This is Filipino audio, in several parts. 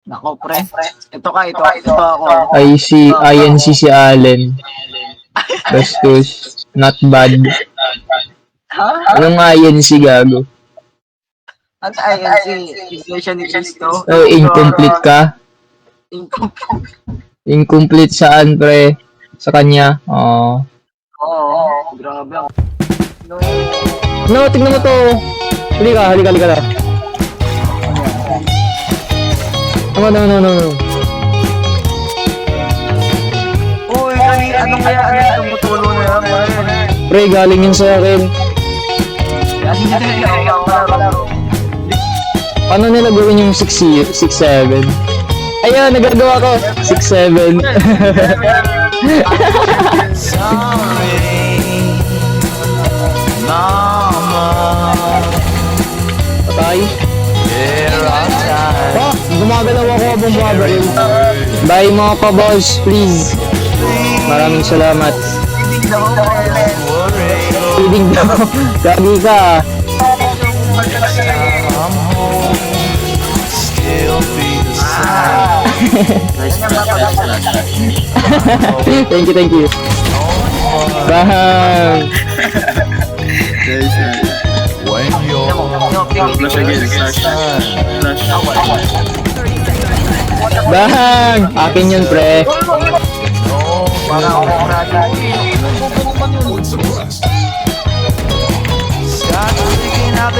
Nako, pre. Ito ako. INC si Allen. Bastos. Not bad. Ha? Anong INC gago? At INC, Iglesia ni Cristo. Incomplete ka? Incomplete. Incomplete saan, pre? Sa kanya? Oo. Oo, grabe ako. No, tignan mo to. Halika na. No. Uy, ano kaya itong butulo na yan? Pre, galing yun sa akin. Paano nila gawin yung 6-7? Ayun, nagagawa ko. 6-7. Patay. Gumagalaw ako habang bumabaril. Bye mga pa-boss, please. Maraming salamat. Feeding daw. Gagi ka. Thank you. Bang! Flash again, flash. Bang! Akin yun, pre.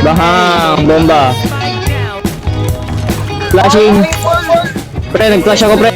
Bahang! Bomba! Flashing! Pre, nag-flash ako, pre.